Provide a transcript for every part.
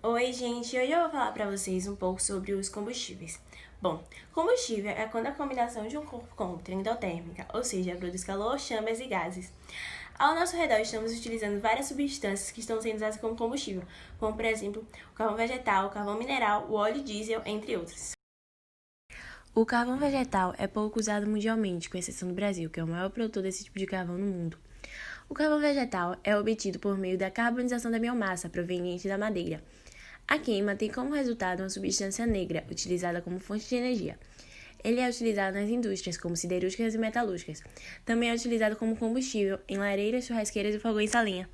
Oi, gente! Hoje eu vou falar para vocês um pouco sobre os combustíveis. Bom, combustível é quando a combinação de um corpo contém endotérmica, ou seja, produz calor, chamas e gases. Ao nosso redor estamos utilizando várias substâncias que estão sendo usadas como combustível, como por exemplo o carvão vegetal, o carvão mineral, o óleo diesel, entre outros. O carvão vegetal é pouco usado mundialmente, com exceção do Brasil, que é o maior produtor desse tipo de carvão no mundo. O carvão vegetal é obtido por meio da carbonização da biomassa proveniente da madeira. A queima tem como resultado uma substância negra, utilizada como fonte de energia. Ele é utilizado nas indústrias, como siderúrgicas e metalúrgicas. Também é utilizado como combustível em lareiras, churrasqueiras e fogões a lenha.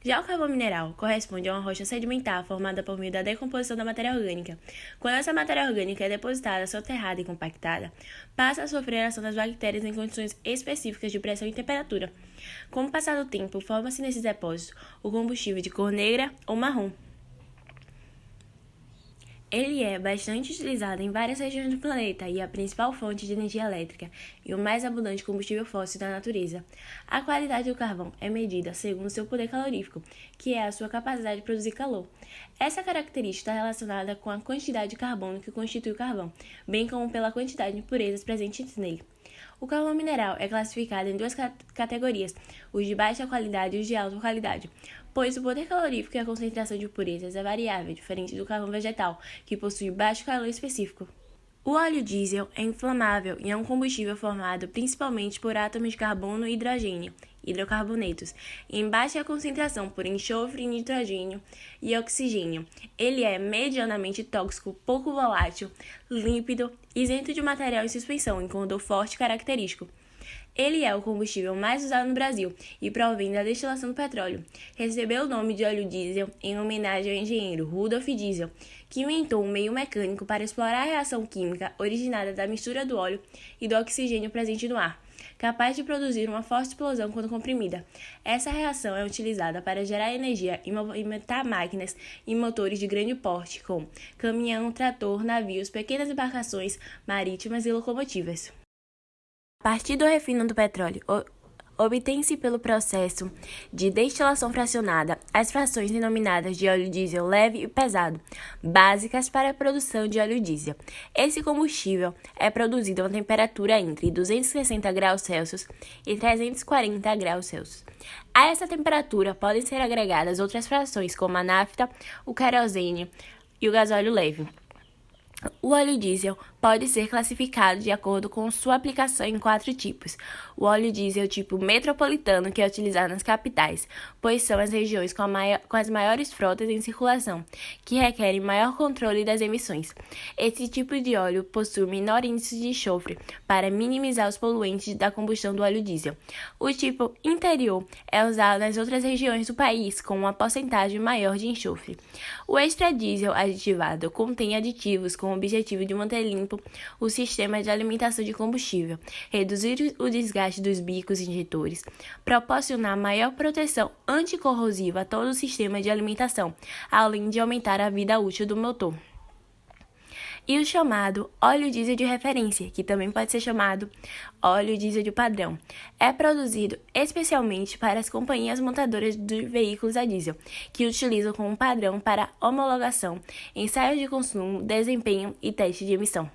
Já o carvão mineral corresponde a uma rocha sedimentar formada por meio da decomposição da matéria orgânica. Quando essa matéria orgânica é depositada, soterrada e compactada, passa a sofrer a ação das bactérias em condições específicas de pressão e temperatura. Com o passar do tempo, forma-se nesses depósitos o combustível de cor negra ou marrom. Ele é bastante utilizado em várias regiões do planeta e é a principal fonte de energia elétrica e o mais abundante combustível fóssil da natureza. A qualidade do carvão é medida segundo seu poder calorífico, que é a sua capacidade de produzir calor. Essa característica está relacionada com a quantidade de carbono que constitui o carvão, bem como pela quantidade de impurezas presentes nele. O carvão mineral é classificado em duas categorias, os de baixa qualidade e os de alta qualidade, pois o poder calorífico e a concentração de impurezas é variável, diferente do carvão vegetal, que possui baixo calor específico. O óleo diesel é inflamável e é um combustível formado principalmente por átomos de carbono e hidrogênio, hidrocarbonetos, em baixa concentração por enxofre, nitrogênio e oxigênio. Ele é medianamente tóxico, pouco volátil, límpido, isento de material em suspensão e com odor forte e característico. Ele é o combustível mais usado no Brasil e provém da destilação do petróleo. Recebeu o nome de óleo diesel em homenagem ao engenheiro Rudolf Diesel, que inventou um meio mecânico para explorar a reação química originada da mistura do óleo e do oxigênio presente no ar, capaz de produzir uma forte explosão quando comprimida. Essa reação é utilizada para gerar energia e movimentar máquinas e motores de grande porte, como caminhão, trator, navios, pequenas embarcações marítimas e locomotivas. A partir do refino do petróleo, obtém-se pelo processo de destilação fracionada as frações denominadas de óleo diesel leve e pesado, básicas para a produção de óleo diesel. Esse combustível é produzido a uma temperatura entre 260 graus Celsius e 340 graus Celsius. A essa temperatura podem ser agregadas outras frações como a nafta, o querosene e o gasóleo leve. O óleo diesel pode ser classificado de acordo com sua aplicação em 4 tipos. O óleo diesel tipo metropolitano, que é utilizado nas capitais, pois são as regiões com as maiores frotas em circulação, que requerem maior controle das emissões. Esse tipo de óleo possui menor índice de enxofre para minimizar os poluentes da combustão do óleo diesel. O tipo interior é usado nas outras regiões do país com uma porcentagem maior de enxofre. O extra diesel aditivado contém aditivos com o objetivo de manter limpo o sistema de alimentação de combustível, reduzir o desgaste dos bicos injetores, proporcionar maior proteção anticorrosiva a todo o sistema de alimentação, além de aumentar a vida útil do motor. E o chamado óleo diesel de referência, que também pode ser chamado óleo diesel de padrão, é produzido especialmente para as companhias montadoras de veículos a diesel, que utilizam como padrão para homologação, ensaios de consumo, desempenho e teste de emissão.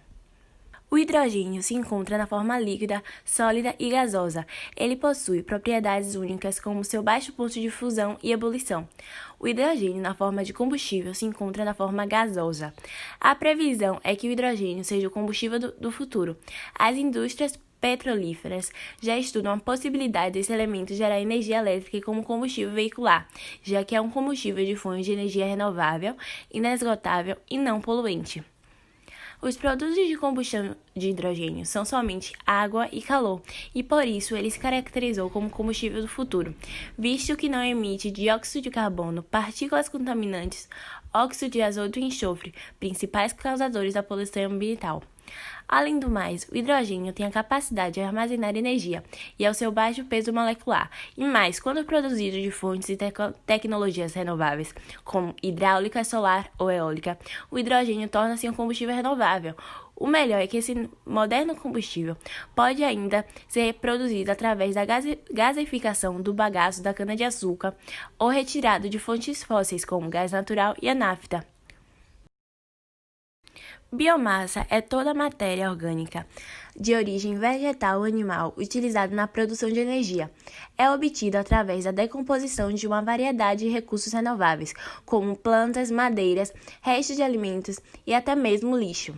O hidrogênio se encontra na forma líquida, sólida e gasosa. Ele possui propriedades únicas como seu baixo ponto de fusão e ebulição. O hidrogênio na forma de combustível se encontra na forma gasosa. A previsão é que o hidrogênio seja o combustível do futuro. As indústrias petrolíferas já estudam a possibilidade desse elemento gerar energia elétrica como combustível veicular, já que é um combustível de fonte de energia renovável, inesgotável e não poluente. Os produtos de combustão de hidrogênio são somente água e calor, e por isso ele se caracterizou como combustível do futuro, visto que não emite dióxido de carbono, partículas contaminantes, óxido de azoto e enxofre, principais causadores da poluição ambiental. Além do mais, o hidrogênio tem a capacidade de armazenar energia e é o seu baixo peso molecular. E mais, quando produzido de fontes e tecnologias renováveis, como hidráulica, solar ou eólica, o hidrogênio torna-se um combustível renovável. O melhor é que esse moderno combustível pode ainda ser produzido através da gaseificação do bagaço da cana-de-açúcar ou retirado de fontes fósseis como gás natural e a nafta. Biomassa é toda matéria orgânica de origem vegetal ou animal utilizada na produção de energia. É obtido através da decomposição de uma variedade de recursos renováveis, como plantas, madeiras, restos de alimentos e até mesmo lixo.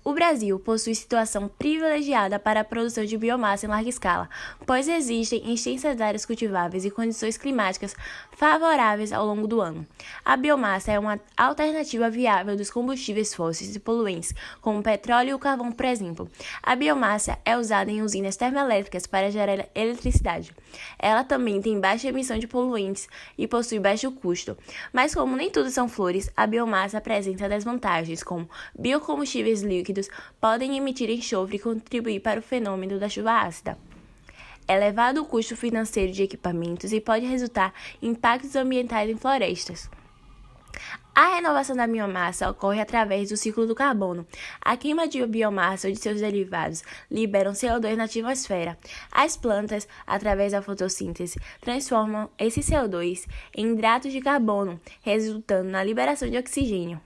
O Brasil possui situação privilegiada para a produção de biomassa em larga escala, pois existem extensas áreas cultiváveis e condições climáticas favoráveis ao longo do ano. A biomassa é uma alternativa viável dos combustíveis fósseis e poluentes, como o petróleo e o carvão, por exemplo. A biomassa é usada em usinas termoelétricas para gerar eletricidade. Ela também tem baixa emissão de poluentes e possui baixo custo. Mas como nem tudo são flores, a biomassa apresenta desvantagens, como biocombustíveis líquidos podem emitir enxofre e contribuir para o fenômeno da chuva ácida. Elevado o custo financeiro de equipamentos e pode resultar em impactos ambientais em florestas. A renovação da biomassa ocorre através do ciclo do carbono. A queima de biomassa ou de seus derivados liberam CO2 na atmosfera. As plantas, através da fotossíntese, transformam esse CO2 em hidratos de carbono, resultando na liberação de oxigênio.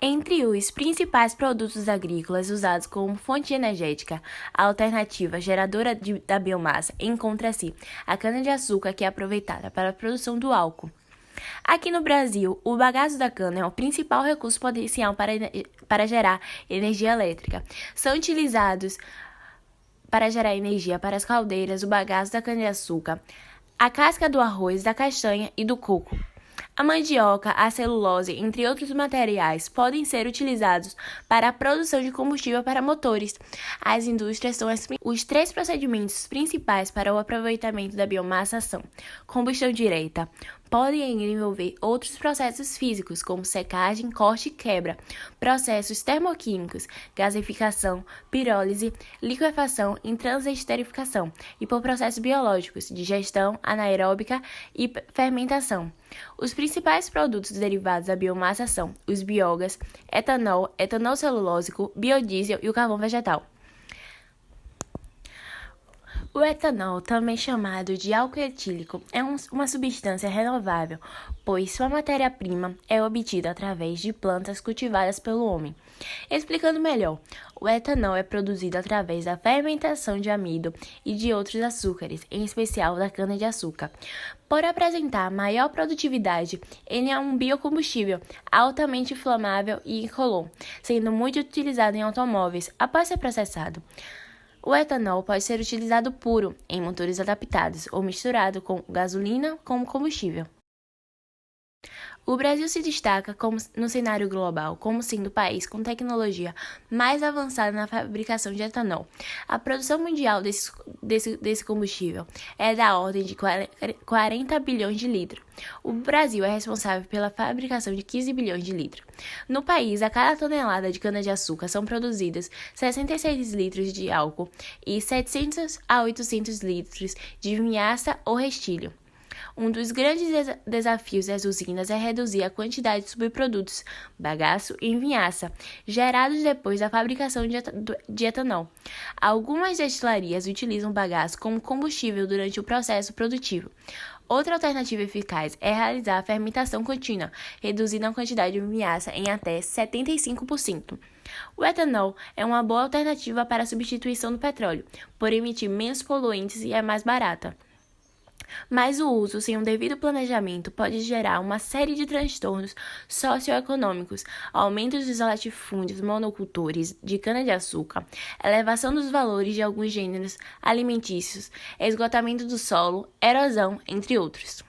Entre os principais produtos agrícolas usados como fonte energética, a alternativa geradora da biomassa encontra-se a cana-de-açúcar, que é aproveitada para a produção do álcool. Aqui no Brasil, o bagaço da cana é o principal recurso potencial para gerar energia elétrica. São utilizados para gerar energia para as caldeiras, o bagaço da cana-de-açúcar, a casca do arroz, da castanha e do coco. A mandioca, a celulose, entre outros materiais, podem ser utilizados para a produção de combustível para motores. As indústrias são os 3 procedimentos principais para o aproveitamento da biomassa são: combustão direta, podem ainda envolver outros processos físicos, como secagem, corte e quebra, processos termoquímicos, gaseificação, pirólise, liquefação e transesterificação, e por processos biológicos, digestão anaeróbica e fermentação. Os principais produtos derivados da biomassa são os biogás, etanol, etanol celulósico, biodiesel e o carvão vegetal. O etanol, também chamado de álcool etílico, é uma substância renovável, pois sua matéria-prima é obtida através de plantas cultivadas pelo homem. Explicando melhor, o etanol é produzido através da fermentação de amido e de outros açúcares, em especial da cana-de-açúcar. Por apresentar maior produtividade, ele é um biocombustível altamente inflamável e incolor, sendo muito utilizado em automóveis após ser processado. O etanol pode ser utilizado puro, em motores adaptados, ou misturado com gasolina como combustível. O Brasil se destaca no cenário global como sendo o país com tecnologia mais avançada na fabricação de etanol. A produção mundial desse combustível é da ordem de 40 bilhões de litros. O Brasil é responsável pela fabricação de 15 bilhões de litros. No país, a cada tonelada de cana-de-açúcar são produzidos 66 litros de álcool e 700 a 800 litros de vinhaça ou restilho. Um dos grandes desafios das usinas é reduzir a quantidade de subprodutos, bagaço e vinhaça, gerados depois da fabricação de etanol. Algumas destilarias utilizam bagaço como combustível durante o processo produtivo. Outra alternativa eficaz é realizar a fermentação contínua, reduzindo a quantidade de vinhaça em até 75%. O etanol é uma boa alternativa para a substituição do petróleo, por emitir menos poluentes e é mais barata. Mas o uso sem um devido planejamento pode gerar uma série de transtornos socioeconômicos, aumento dos latifúndios monocultores de cana-de-açúcar, elevação dos valores de alguns gêneros alimentícios, esgotamento do solo, erosão, entre outros.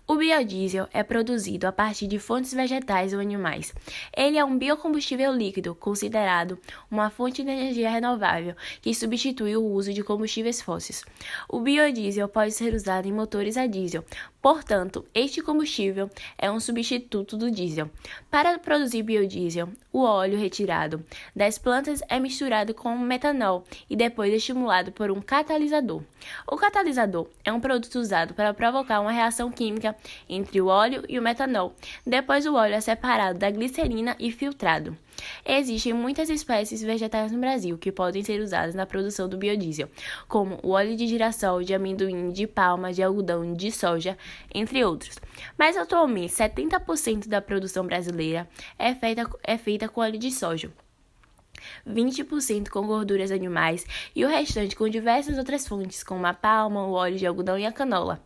O biodiesel é produzido a partir de fontes vegetais ou animais. Ele é um biocombustível líquido, considerado uma fonte de energia renovável, que substitui o uso de combustíveis fósseis. O biodiesel pode ser usado em motores a diesel, Portanto, este combustível é um substituto do diesel. Para produzir biodiesel, o óleo retirado das plantas é misturado com metanol e depois estimulado por um catalisador. O catalisador é um produto usado para provocar uma reação química entre o óleo e o metanol. Depois, o óleo é separado da glicerina e filtrado. Existem muitas espécies vegetais no Brasil que podem ser usadas na produção do biodiesel, como o óleo de girassol, de amendoim, de palma, de algodão, de soja, entre outros. Mas atualmente, 70% da produção brasileira é feita com óleo de soja, 20% com gorduras animais e o restante com diversas outras fontes, como a palma, o óleo de algodão e a canola.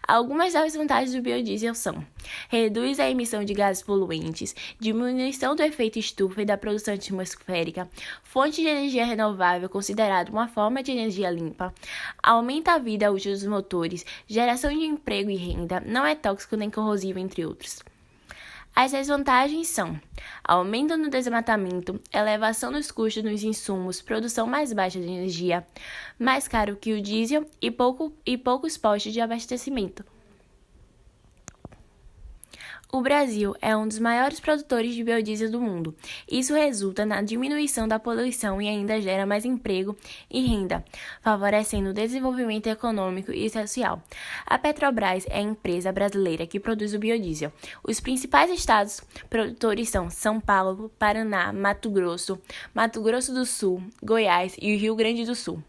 Algumas das vantagens do biodiesel são: reduz a emissão de gases poluentes, diminuição do efeito estufa e da produção atmosférica, fonte de energia renovável considerada uma forma de energia limpa, aumenta a vida útil dos motores, geração de emprego e renda, não é tóxico nem corrosivo, entre outros. As desvantagens são: aumento no desmatamento, elevação dos custos dos insumos, produção mais baixa de energia, mais caro que o diesel e poucos postos de abastecimento. O Brasil é um dos maiores produtores de biodiesel do mundo. Isso resulta na diminuição da poluição e ainda gera mais emprego e renda, favorecendo o desenvolvimento econômico e social. A Petrobras é a empresa brasileira que produz o biodiesel. Os principais estados produtores são São Paulo, Paraná, Mato Grosso do Sul, Goiás e o Rio Grande do Sul.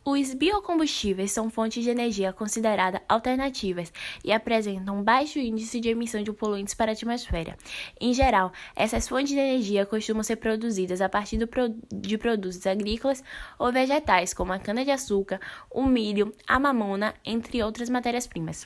Os biocombustíveis são fontes de energia consideradas alternativas e apresentam baixo índice de emissão de poluentes para a atmosfera. Em geral, essas fontes de energia costumam ser produzidas a partir de produtos agrícolas ou vegetais, como a cana-de-açúcar, o milho, a mamona, entre outras matérias-primas.